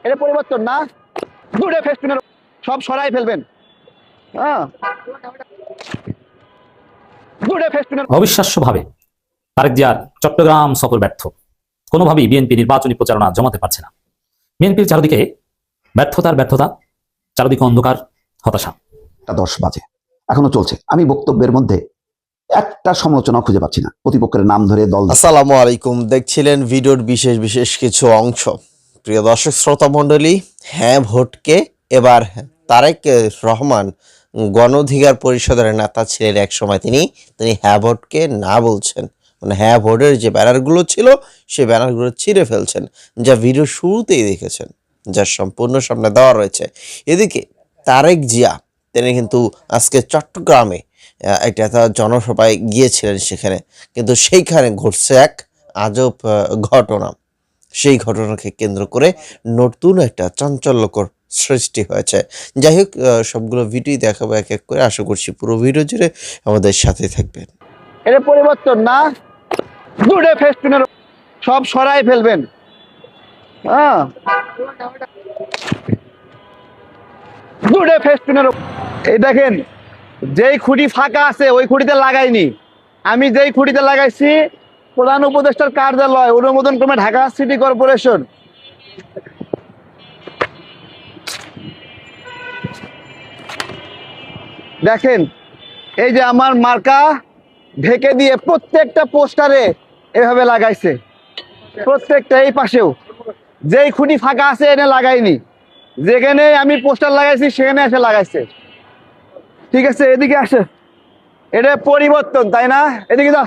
এটা পরিবর্তন না, দূরে ফেস্টুনের সব সরাই ফেলবেন। হ্যাঁ, দূরে ফেস্টুনের। অবিশ্বাস্যভাবে তারেক জিয়ার চট্টগ্রাম সফর ব্যর্থ। কোনোভাবেই বিএনপি নির্বাচনী প্রচারণা জমাতে পারছে না। বিএনপির চারদিকে ব্যর্থতা, চারদিকে অন্ধকার, হতাশা। 10 বাজে এখনো চলছে। আমি বক্তব্যের মধ্যে একটা সমালোচনা খুঁজে পাচ্ছি না। প্রতিপক্ষের নাম ধরে দল। আসসালামু আলাইকুম, দেখছিলেন ভিডিওর বিশেষ কিছু অংশ। প্রিয় দর্শক শ্রোতা মণ্ডলী, হ্যাঁ ভোটকে এবার তারেক রহমান গণ অধিকার পরিষদের নেতা ছিলেন এক সময়, তিনি হ্যাঁ ভোটকে না বলছেন, মানে হ্যাঁ ভোটের যে ব্যানারগুলো ছিল সেই ব্যানারগুলো ছিঁড়ে ফেলছেন, যা ভিডিও শুরুতেই দেখেছেন, যা সম্পূর্ণ সামনে দেওয়া রয়েছে। এদিকে তারেক জিয়া তিনি কিন্তু আজকে চট্টগ্রামে একটা জনসভায় গিয়েছিলেন, সেখানে কিন্তু সেইখানে ঘটছে এক আজব ঘটনা। সেই ঘটনাকে কেন্দ্র করে নতুন একটা চাঞ্চল্যকর সৃষ্টি হয়েছে। যাই হোক, সবগুলো ভিডিও দেখাবো এক এক করে। আশা করছি পুরো ভিডিও জুড়ে আমাদের সাথে থাকবেন। এটা পরিবর্তন না, দূরে ফেস্টুনের সব সরাই ফেলবেন। হ্যাঁ, দূরে ফেস্টুনের। এই দেখেন, যেই খুঁটি ফাঁকা আছে ওই খুঁটিতে লাগাইনি, আমি যেই খুঁটিতে লাগাইছি প্রধান উপদেষ্টার কার্যালয়, অনুমোদন ক্রমে ঢাকা সিটি কর্পোরেশন। দেখেন, এই যে আমার মার্কা ঢেকে দিয়ে প্রত্যেকটা পোস্টারে এভাবে লাগাইছে, প্রত্যেকটা। এই পাশেও যেই খুঁটি ফাঁকা আছে এনে লাগাইনি, যেখানে আমি পোস্টার লাগাইছি সেখানে এসে লাগাইছে। ঠিক আছে, এদিকে আসে। এটা পরিবর্তন, তাই না? এদিকে যা।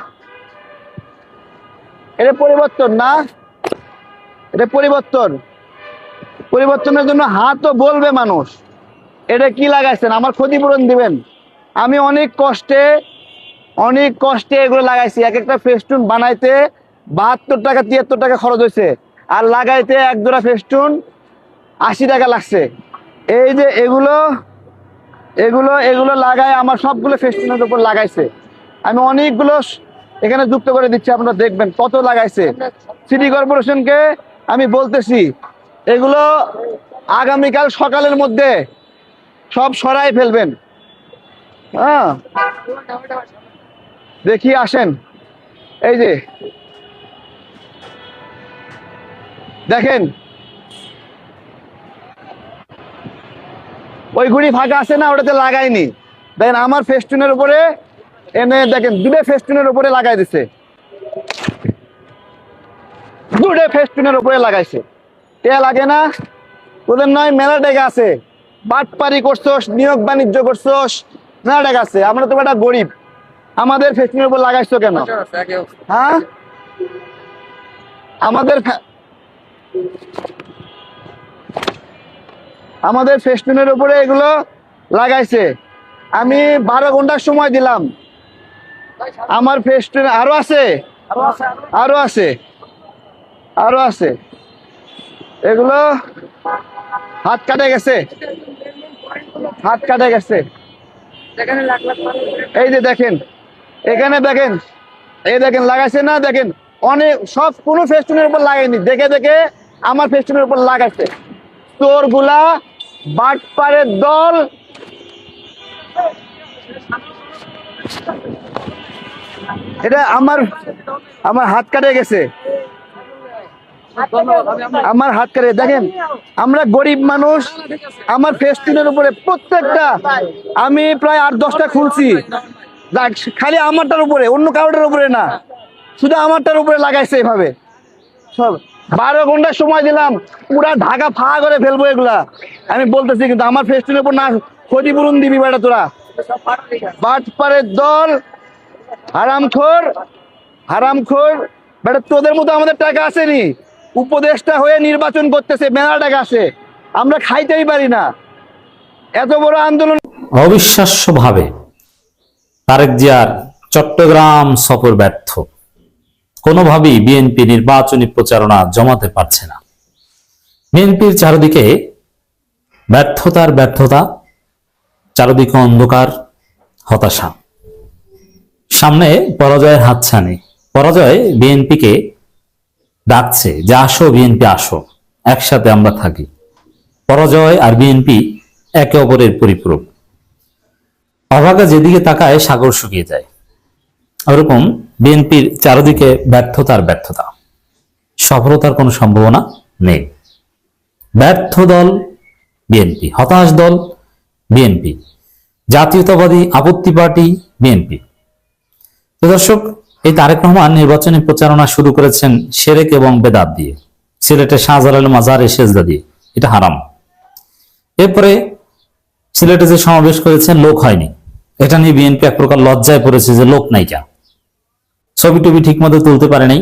এটা পরিবর্তন না, এটা পরিবর্তন। পরিবর্তনের জন্য হাতও বলবে মানুষ। এটা কি লাগাইছেন, আমার ক্ষতিপূরণ দিবেন। আমি অনেক কষ্টে এগুলো লাগাইছি। এক একটা ফেস্টুন বানাইতে 72 টাকা 73 টাকা খরচ হয়েছে, আর লাগাইতে এক জোড়া ফেস্টুন 80 টাকা লাগছে। এই যে এগুলো এগুলো এগুলো লাগায় আমার সবগুলো ফেস্টুনের উপর লাগাইছে। আমি অনেকগুলো এখানে যুক্ত করে দিচ্ছি, আপনারা দেখবেন কত লাগাইছে। সিটি কর্পোরেশনকে আমি বলতেছি, এগুলো আগামীকাল সকালের মধ্যে সব সরাই ফেলবেন। হ্যাঁ, দেখি আসেন। এই যে দেখেন, ওই গুড়ি ফাঁকা আছে না, ওটাতে লাগাইনি। দেখেন আমার ফেস্টুনের উপরে এনে দেখেন দুটো ফেস্টুনের উপরে লাগাই দিছে, দুটো ফেস্টুনের উপরে লাগাইছে। এ লাগে না? তোদের নয় মেলা টাকা আছে, বাটপারি করছোস, নিয়োগ বাণিজ্য করছোস, মেলা টাকা আছে। আমরা তো একটা গরিব, আমাদের ফেস্টুনের উপর লাগাইছো কেন? হ্যাঁ, আমাদের ফেস্টুনের উপরে এগুলো লাগাইছে। আমি 12 ঘন্টার সময় দিলাম। আমার ফেস্টুন আরো আছে। এগুলো হাত কাটে গেছে। এই যে দেখেন, এখানে দেখেন, এই দেখেন লাগাইছে না? দেখেন অনেক সব, কোনো ফেস্টুনের উপর লাগাইনি, দেখে আমার ফেস্টুনের উপর লাগাইছে। তোর গুলা বাটপারের দল। এটা আমার হাত কাটে গেছে, আমার হাত কাটে। দেখেন আমরা গরিব মানুষ, আমার ফেস্টুনের উপরে প্রত্যেকটা আমি প্রায় 8-10টা খুলছি, খালি আমারটার উপরে, অন্য কারোটার উপরে না, শুধু আমারটার উপরে লাগাইছে এভাবে সব। 12 ঘন্টা সময় দিলাম, পুরা ঢাকা ফাঁকা করে ফেলবো এগুলা আমি বলতেছি, কিন্তু আমার ফেস্টুনের উপর না ক্ষতিপূরণ দিবি বেটা তোরা। বাটপারের দল, হারামখোর বেটা, তোদের মতো আমাদের টাকা আসেনি। উপদেষ্টা হয়ে নির্বাচন করতেছে, মেলা টাকা আছে, আমরা খাইতেই পারি না। এত বড় আন্দোলন। অবিশ্বাস্যভাবে তারেক জিয়ার চট্টগ্রাম সফর ব্যর্থ। কোনোভাবেই বিএনপি নির্বাচনী প্রচারণা জমাতে পারছে না। বিএনপির চারদিকে ব্যর্থতা, চারদিকে অন্ধকার, হতাশা। সামনে পরাজয়ের হাতছানি। পরাজয় বিএনপিকে ডাকছে যে আসো বিএনপি আসো, একসাথে আমরা থাকি। পরাজয় আর বিএনপি একে অপরের পরিপূরক। অভাগা যেদিকে তাকায় সাগর শুকিয়ে যায়, ওরকম বিএনপির চারদিকে ব্যর্থতার ব্যর্থতা, সফলতার কোনো সম্ভাবনা নেই। ব্যর্থ দল বিএনপি, হতাশ দল বিএনপি, জাতীয়তাবাদী আপত্তি পার্টি বিএনপি। তো দর্শক, এই তারেক রহমান নির্বাচনী প্রচারণা শুরু করেছেন শিরক এবং বেদাত দিয়ে, সিলেটের শাহজালাল মাজারে সেজদা দিয়ে, এটা হারাম। এরপরে সিলেটে যে সমাবেশ করেছেন লোক হয়নি, এটা নিয়ে বিএনপি এক প্রকার লজ্জায় পড়েছে যে লোক নাই কেন, ছবি টবি ঠিক মতো তুলতে পারে নাই।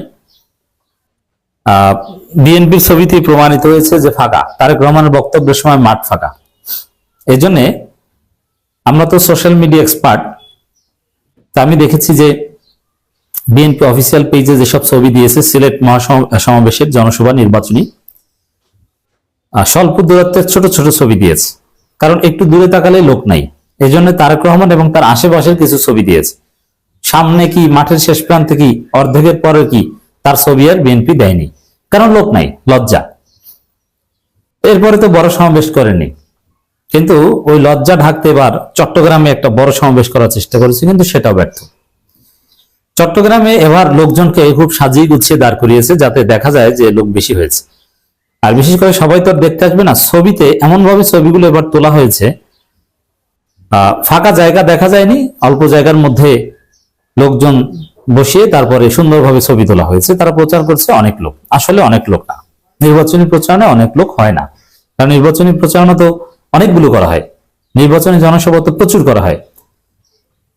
বিএনপির ছবিতে প্রমাণিত হয়েছে যে ফাঁকা, তারেক রহমানের বক্তব্যের সময় মাঠ ফাঁকা। এই জন্যে আমরা তো সোশ্যাল মিডিয়া এক্সপার্ট, তা আমি দেখেছি যে বিএনপি অফিসিয়াল পেজে যেসব ছবি দিয়েছে সিলেট মহাসমাবেশের জনসভা নির্বাচনী, স্বল্প দূরত্বের ছোট ছোট ছবি দিয়েছে, কারণ একটু দূরে তাকালে লোক নাই। এই জন্য তারেক রহমান এবং তার আশেপাশের কিছু ছবি দিয়েছে। সামনে কি, মাঠের শেষ প্রান্তে কি, অর্ধেকের পরে কি, তার ছবি আর বিএনপি দেয়নি, কারণ লোক নাই, লজ্জা। এরপরে তো বড় সমাবেশ করেনি, কিন্তু ওই লজ্জা ঢাকতে এবার চট্টগ্রামে একটা বড় সমাবেশ করার চেষ্টা করেছে, কিন্তু সেটাও ব্যর্থ। চট্টগ্রামে এবার লোকজনকে খুব সাজিয়ে গুছিয়ে দাঁড় করিয়েছে, যাতে দেখা যায় যে লোক বেশি হয়েছে। আর বিশেষ করে সবাই তো আর দেখতে আসবে না, ছবিতে এমন ভাবে ছবিগুলো এবার তোলা হয়েছে, ফাঁকা জায়গা দেখা যায়নি, অল্প জায়গার মধ্যে লোকজন বসিয়ে তারপরে সুন্দরভাবে ছবি তোলা হয়েছে। তারা প্রচার করছে অনেক লোক, আসলে অনেক লোক না। নির্বাচনী প্রচারণায় অনেক লোক হয় না, কারণ নির্বাচনী প্রচারণা তো অনেকগুলো করা হয়, নির্বাচনী জনসভা তো প্রচুর করা হয়।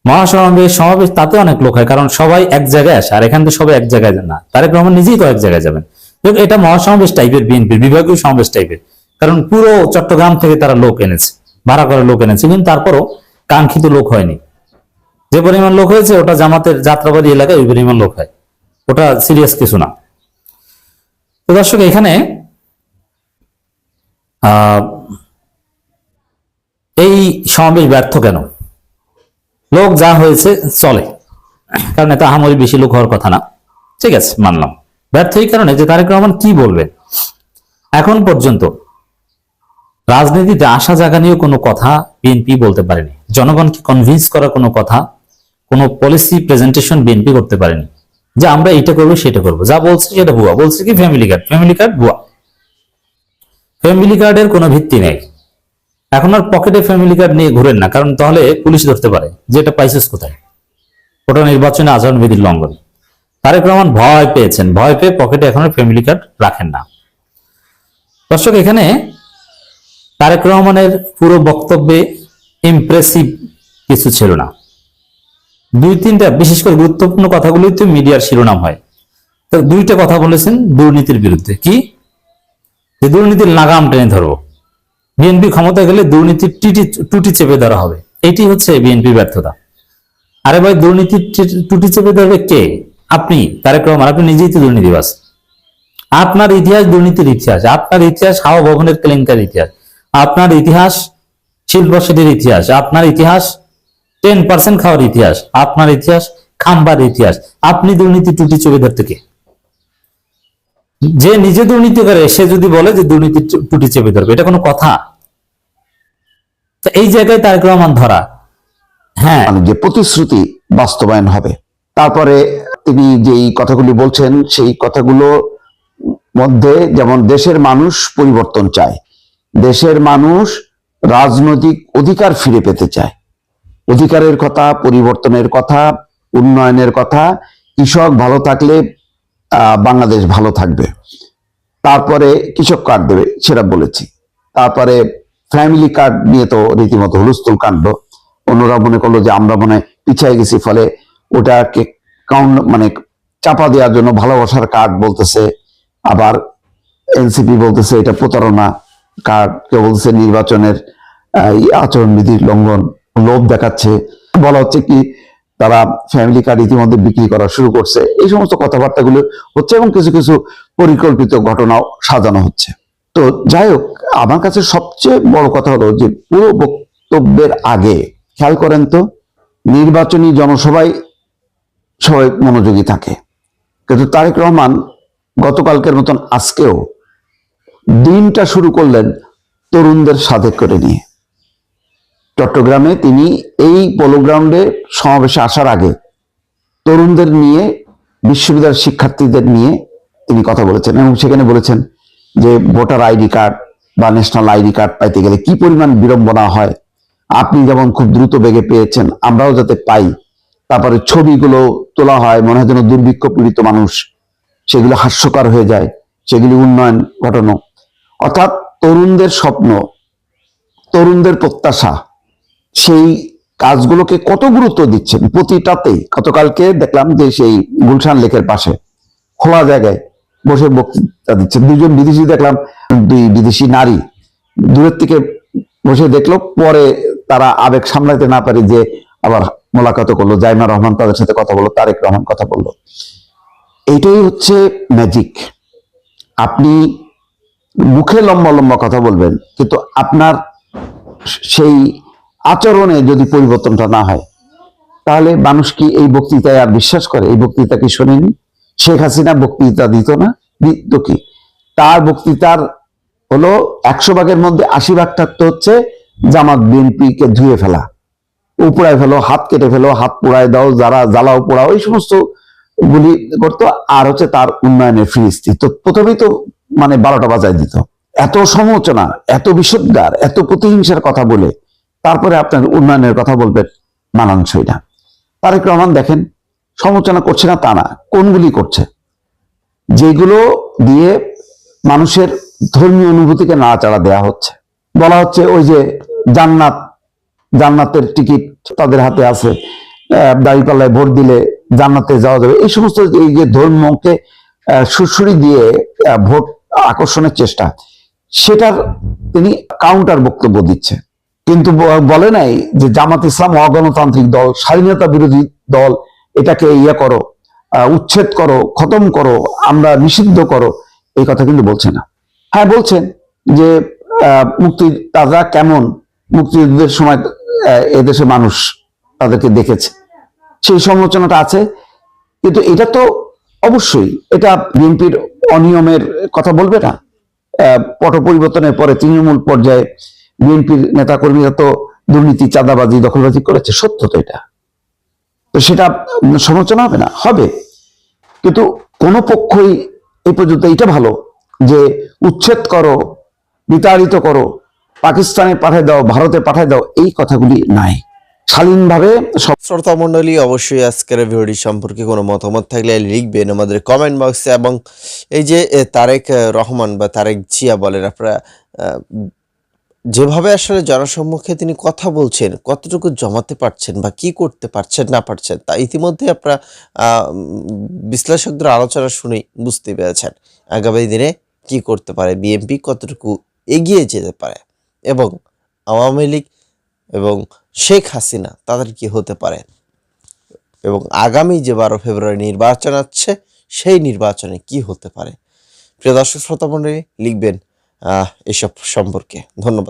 মহাসমাবেশ, সমাবেশ, তাতে অনেক লোক হয়, কারণ সবাই এক জায়গায় আসে, আর এখান থেকে সবাই এক জায়গায় যান না। তারেক রহমান নিজেই তো এক জায়গায় যাবেন। এটা মহাসমাবেশ টাইপের, বিএনপির বিভাগীয় সমাবেশ টাইপের, কারণ পুরো চট্টগ্রাম থেকে তারা লোক এনেছে, ভাড়া করে লোক এনেছে, কিন্তু তারপরও কাঙ্ক্ষিত লোক হয়নি। যে পরিমাণ লোক হয়েছে ওটা জামাতের যাত্রাবাড়ি এলাকায় ওই পরিমাণ লোক হয়, ওটা সিরিয়াস কিছু না। তো দর্শক, এখানে এই সমাবেশ ব্যর্থ কেন? লোক যা হয়েছে চলে, কারণ এত আহামরি বেশি লোক হওয়ার কথা না, ঠিক আছে, মানলাম। ব্যর্থ এই কারণে যে তারেক রহমান কি বলবেন, এখন পর্যন্ত রাজনীতিতে আশা জাগানিও কোনো কথা বিএনপি বলতে পারেনি, জনগণকে কনভিন্স করা কোনো কথা, কোনো পলিসি প্রেজেন্টেশন বিএনপি করতে পারেনি যে আমরা এটা করবো সেটা করবো। যা বলছে সেটা ভুয়া, বলছে কি ফ্যামিলি কার্ড, ফ্যামিলি কার্ড ভুয়া, ফ্যামিলি কার্ডের কোনো ভিত্তি নেই। এখন আর পকেটে ফ্যামিলি কার্ড নিয়ে ঘুরেন না, কারণ তাহলে পুলিশ ধরতে পারে যে এটা পাইছিস কোথায়, ওটা নির্বাচনে আচরণবিধির লঙ্ঘন। তারেক রহমান ভয় পেয়েছেন, ভয় পেয়ে পকেটে এখন ফ্যামিলি কার্ড রাখেন না। দর্শক, এখানে তারেক রহমানের পুরো বক্তব্যে ইমপ্রেসিভ কিছু ছিল না। দুই তিনটা বিশেষ করে গুরুত্বপূর্ণ কথাগুলোই তো মিডিয়ার শিরোনাম হয়। তো দুইটা কথা বলেছেন দুর্নীতির বিরুদ্ধে, কি যে দুর্নীতির লাগাম টেনে ধরবো, বিএনপি ক্ষমতায় গেলে দুর্নীতির টুটি চেপে ধরা হবে, এটি হচ্ছে বিএনপির ব্যর্থতা। আরে ভাই, দুর্নীতির টুটি চেপে ধরবে কে? আপনি, তারেক রহমান, আপনি নিজেই তো দুর্নীতিবাজ। আপনার ইতিহাস দুর্নীতির ইতিহাস, আপনার ইতিহাস হাওয়া ভবনের কেলেঙ্কার ইতিহাস, আপনার ইতিহাস শিল্পা শেঠির ইতিহাস, আপনার ইতিহাস 10% খাওয়ার ইতিহাস, আপনার ইতিহাস খাম্বার ইতিহাস। আপনি দুর্নীতি টুটি চেপে ধরতে কে? যে নিজে দুর্নীতি করে সে যদি বলে যে দুর্নীতি টুটি চেপে ধরবে, এটা কোনো কথা? এই জায়গায় তারেক রহমান ধরা। হ্যাঁ, যে প্রতিশ্রুতি বাস্তবায়ন হবে। তারপরে তিনি যেই কথাগুলি বলছেন সেই কথাগুলো মধ্যে যেমন দেশের মানুষ পরিবর্তন চায়, দেশের মানুষ রাজনৈতিক অধিকার ফিরে পেতে চায়, অধিকারের কথা, পরিবর্তনের কথা, উন্নয়নের কথা, কৃষক ভালো থাকলে বাংলাদেশ ভালো থাকবে। তারপরে কৃষক কার্ড দেবে, সেটা বলেছি। তারপরে ফ্যামিলি কার্ড নিয়ে তো রীতিমতো হুলস্থুল কাণ্ড, অন্যরা মনে করলো যে আমরা মনে পিছিয়ে গেছি, ফলে ওটাকে মানে চাপা দেওয়ার জন্য ভালোবাসার কার্ড বলতেছে, আবার এনসিপি বলতেছে এটা প্রতারণা কার্ড, কেউ বলতেছে নির্বাচনের আচরণবিধির লঙ্ঘন, লোভ দেখাচ্ছে, বলা হচ্ছে কি তারা ফ্যামিলি কার্ড ইতিমধ্যে বিক্রি করা শুরু করছে। এই সমস্ত কথাবার্তাগুলো হচ্ছে এবং কিছু কিছু পরিকল্পিত ঘটনাও সাজানো হচ্ছে। তো যাই হোক, আমার কাছে সবচেয়ে বড় কথা হলো যে পুরো বক্তব্যের আগে খেয়াল করেন তো, নির্বাচনী জনসভায় সবাই মনোযোগী থাকে, কিন্তু তারেক রহমান গতকালকের মতন আজকেও দিনটা শুরু করলেন তরুণদের সাথে করে নিয়ে চট্টগ্রামে তিনি এই পোলো গ্রাউন্ডে সমাবেশে আসার আগে তরুণদের নিয়ে, বিশ্ববিদ্যালয়ের শিক্ষার্থীদের নিয়ে তিনি কথা বলেছেন এবং সেখানে বলেছেন যে ভোটার আইডি কার্ড বা ন্যাশনাল আইডি কার্ড পাইতে গেলে কি পরিমাণ বিড়ম্বনা হয়, আপনি যেমন খুব দ্রুত বেগে পেয়েছেন, আমরাও যাতে পাই। তারপরে ছবিগুলো তোলা হয়, মনে হয় যেন দুর্ভিক্ষ পীড়িত মানুষ, সেগুলো হাস্যকর হয়ে যায়, সেগুলি উন্নয়ন ঘটানো। অর্থাৎ তরুণদের স্বপ্ন, তরুণদের প্রত্যাশা, সেই কাজগুলোকে কত গুরুত্ব দিচ্ছেন প্রতিটাতেই। গতকালকে দেখলাম যে সেই গুলশান লেকের পাশে খোলা জায়গায় বসে বক্তৃতা দিচ্ছেন দুজন বিদেশি, দেখলাম দুই বিদেশি নারী দূরের থেকে বসে দেখলো, পরে তারা আবেগ সামলাতে না পারে যে আবার মোলাকাত করলো, জাইমা রহমান তাদের সাথে কথা বললো, তারেক রহমান কথা বললো। এইটাই হচ্ছে ম্যাজিক। আপনি মুখে লম্বা লম্বা কথা বলবেন, কিন্তু আপনার সেই আচরণে যদি পরিবর্তনটা না হয়, তাহলে মানুষ কি এই বক্তৃতায় আর বিশ্বাস করে? এই বক্তৃতা কি শোনেনি? শেখ হাসিনা বক্তৃতা দিত না? দিত কি? তার বক্তৃতার হলো 100 ভাগের মধ্যে 80 ভাগ থাকতে হচ্ছে জামাত বিএনপি কে ধুয়ে ফেলা, উপড়ায় ফেলো, হাত কেটে ফেলো, হাত পোড়ায় দাও, যারা জ্বালাও পোড়াও, এই সমস্ত গুলি করতো। আর হচ্ছে তার উন্নয়নের ফিরিস্তি তো প্রথমেই তো মানে 12টা বাজায় দিত। এত সমালোচনা, এত বিষোদ্গার, এত প্রতিহিংসার কথা বলে তারপরে আপনার উন্নয়নের কথা বলবেন, মানানসই না। তারেক রহমান দেখেন সমালোচনা করছে না তা না, কোনগুলি করছে? যেগুলো দিয়ে মানুষের ধর্মীয় অনুভূতিকে নাড়াচাড়া দেওয়া হচ্ছে। বলা হচ্ছে ওই যে জান্নাতের টিকিট তাদের হাতে আছে, দাঁড়িপাল্লায় ভোট দিলে জান্নাতে যাওয়া যাবে, এই সমস্ত এই যে ধর্মকে সুরসুরি দিয়ে ভোট আকর্ষণের চেষ্টা, সেটার তিনি কাউন্টার বক্তব্য দিচ্ছে। কিন্তু বলে নাই যে জামাত ইসলাম অগণতান্ত্রিক দল, স্বাধীনতা বিরোধী দল, এটাকে করো, উচ্ছেদ করো, খতম করো, আমরা নিষিদ্ধ করো, এই কথা কিন্তু বলছে না। হ্যাঁ, বলছেন যে মুক্তিযোদ্ধারা কেমন, মুক্তিযুদ্ধের সময় এদেশে মানুষ তাদেরকে দেখেছে, সেই সমালোচনাটা আছে। কিন্তু এটা তো অবশ্যই, এটা বিএনপির অনিয়মের কথা বলবে না? পট পরিবর্তনের পরে তৃণমূল পর্যায়ে বিএনপির নেতাকর্মীরা তো দুর্নীতি, চাঁদাবাজি, দখলবাজি করেছে, সত্য তো এটা। তো সেটা সমালোচনা হবে না? হবে। কিন্তু কোন পক্ষই এই পর্যন্ত এটা ভালো যে উচ্ছেদ করো, বিতাড়িত করো, পাকিস্তানে পাঠায় দাও, ভারতে পাঠায় দাও, এই কথাগুলি নাই। শালীনভাবে শ্রোতা মণ্ডলী, অবশ্যই আজকের ভিডিওটি সম্পর্কে কোনো মতামত থাকলে লিখবেন আমাদের কমেন্ট বক্সে। এবং এই যে তারেক রহমান বা তারেক জিয়া বলেন, আপনারা যেভাবে আসলে জনসম্মুখে তিনি কথা বলছেন, কতটুকু জমাতে পারছেন বা কি করতে পারছেন না পারছেন, তা ইতিমধ্যে আপনারা বিশ্লেষকদের আলোচনা শুনেই বুঝতে পেরেছেন আগামী দিনে কি করতে পারে বিএনপি, কতটুকু এগিয়ে যেতে পারে, এবং আওয়ামী লীগ এবং শেখ হাসিনা তাদের কি হতে পারে, এবং আগামী যে 12 ফেব্রুয়ারি নির্বাচন আছে সেই নির্বাচনে কি হতে পারে। প্রিয় দর্শক শ্রোতা মণ্ডলী, লিখবেন এসব সম্পর্কে। ধন্যবাদ।